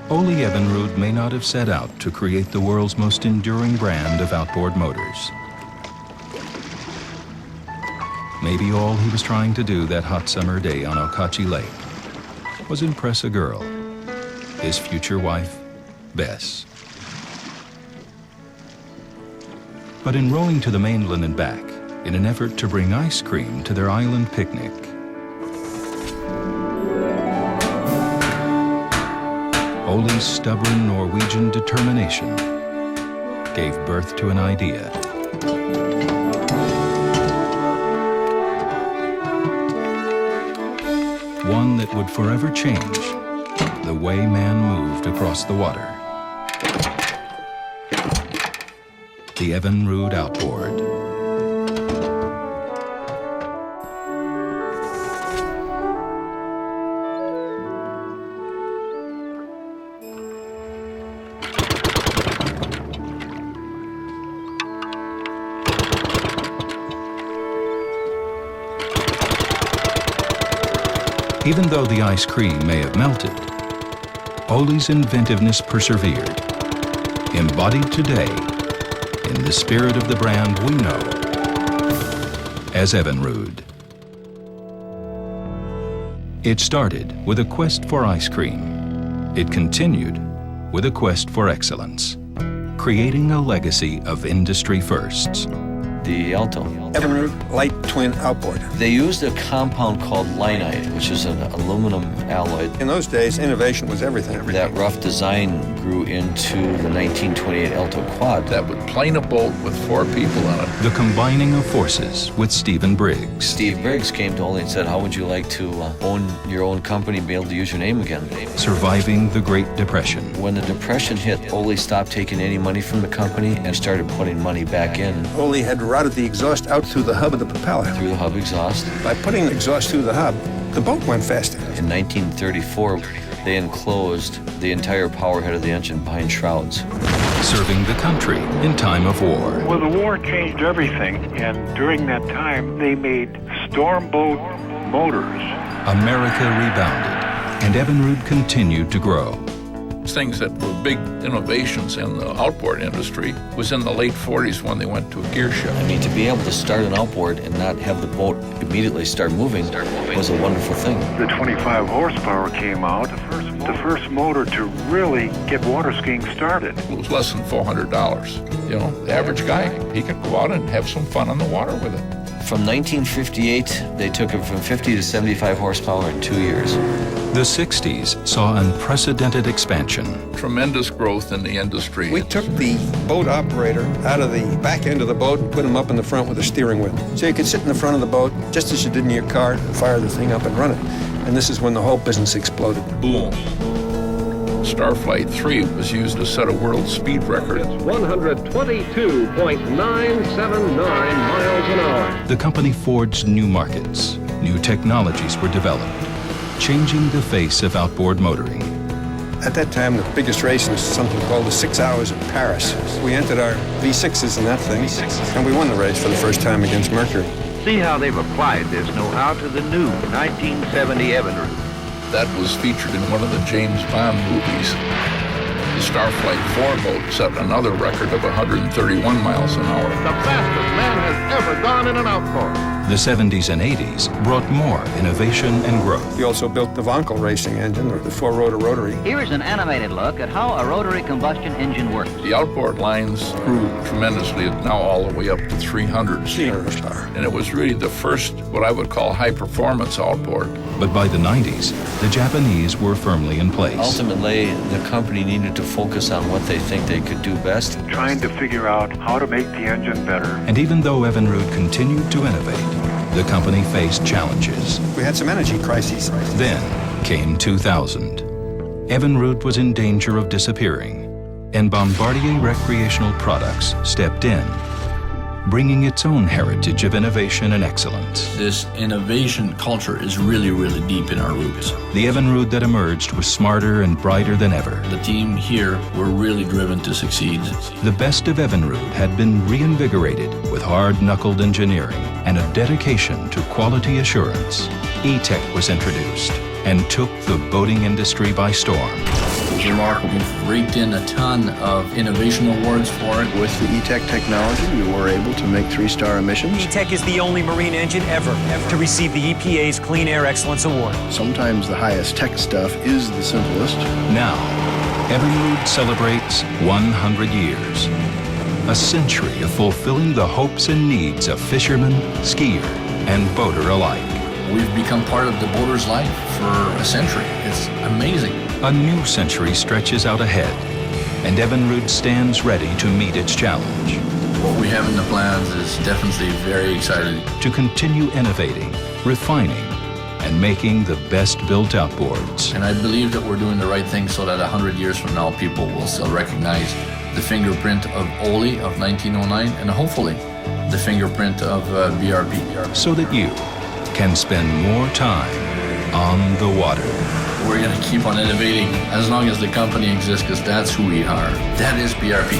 Ole Evinrude may not have set out to create the world's most enduring brand of outboard motors. Maybe all he was trying to do that hot summer day on Okauchee Lake was impress a girl, his future wife, Bess. But in rowing to the mainland and back, in an effort to bring ice cream to their island picnic, Ole's stubborn Norwegian determination gave birth to an idea. One that would forever change the way man moved across the water. The Evinrude outboard. Even though the ice cream may have melted, Ole's inventiveness persevered, embodied today in the spirit of the brand we know as Evinrude. It started with a quest for ice cream. It continued with a quest for excellence, creating a legacy of industry firsts. The Alto. Evinrude light twin outboard. They used a compound called lignite, which is an aluminum alloy. In those days, innovation was everything. That rough design grew into the 1928 Alto Quad. That would plane a boat with 4 people on it. The combining of forces with Stephen Briggs. Steve Briggs came to Ole and said, how would you like to own your own company and be able to use your name again? Surviving the Great Depression. When the Depression hit, Ole stopped taking any money from the company and started putting money back in. Ole had routed the exhaust out through the hub of the propeller. Through the hub exhaust. By putting the exhaust through the hub, the boat went faster. In 1934, they enclosed the entire power head of the engine behind shrouds. Serving the country in time of war. Well, the war changed everything, and during that time, they made storm boat motors. America rebounded, and Evinrude continued to grow. Things that were big innovations in the outboard industry was in the late 40s when they went to a gear shift. I mean, to be able to start an outboard and not have the boat immediately start moving was a wonderful thing. The 25 horsepower came out, the first motor to really get water skiing started. It was less than $400. You know, the average guy, he could go out and have some fun on the water with it. From 1958, they took it from 50 to 75 horsepower in 2 years. The 60s saw unprecedented expansion. Tremendous growth in the industry. We took the boat operator out of the back end of the boat and put him up in the front with a steering wheel. So you could sit in the front of the boat, just as you did in your car, fire the thing up and run it. And this is when the whole business exploded. Boom. Starflight 3 was used to set a world speed record. It's 122.979 miles an hour. The company forged new markets. New technologies were developed, changing the face of outboard motoring. At that time, the biggest race was something called the 6 Hours of Paris. We entered our V6s in that thing, and we won the race for the first time against Mercury. See how they've applied this know-how to the new 1970 Evinrude. That was featured in one of the James Bond movies. The Starflight 4 boat set another record of 131 miles an hour. The fastest man has ever gone in an outboard. The 70s and 80s brought more innovation and growth. We also built the Vonkel racing engine, or the 4-rotor rotary. Here is an animated look at how a rotary combustion engine works. The outboard lines grew tremendously, now all the way up to 300 horsepower. And it was really the first, what I would call, high-performance outboard. But by the 90s, the Japanese were firmly in place. Ultimately, the company needed to focus on what they think they could do best. Trying to figure out how to make the engine better. And even though Evinrude continued to innovate, the company faced challenges. We had some energy crises. Then came 2000. Evinrude was in danger of disappearing, and Bombardier Recreational Products stepped in, bringing its own heritage of innovation and excellence. This innovation culture is really, really deep in our roots. The Evinrude that emerged was smarter and brighter than ever. The team here were really driven to succeed. The best of Evinrude had been reinvigorated with hard-knuckled engineering and a dedication to quality assurance. E-tec was introduced and took the boating industry by storm. is remarkable. We've raked in a ton of innovation awards for it. With the e-tec technology, we were able to make 3-star emissions. e-tec is the only marine engine ever to receive the EPA's Clean Air Excellence Award. Sometimes the highest tech stuff is the simplest. Now, Evinrude celebrates 100 years. A century of fulfilling the hopes and needs of fishermen, skier, and boater alike. We've become part of the boater's life for a century. It's amazing. A new century stretches out ahead, and Evinrude stands ready to meet its challenge. What we have in the plans is definitely very exciting. To continue innovating, refining, and making the best built outboards. And I believe that we're doing the right thing so that 100 years from now, people will still recognize the fingerprint of Ole of 1909 and hopefully the fingerprint of BRP. So that you can spend more time on the water. We're going to keep on innovating as long as the company exists because that's who we are. That is BRP.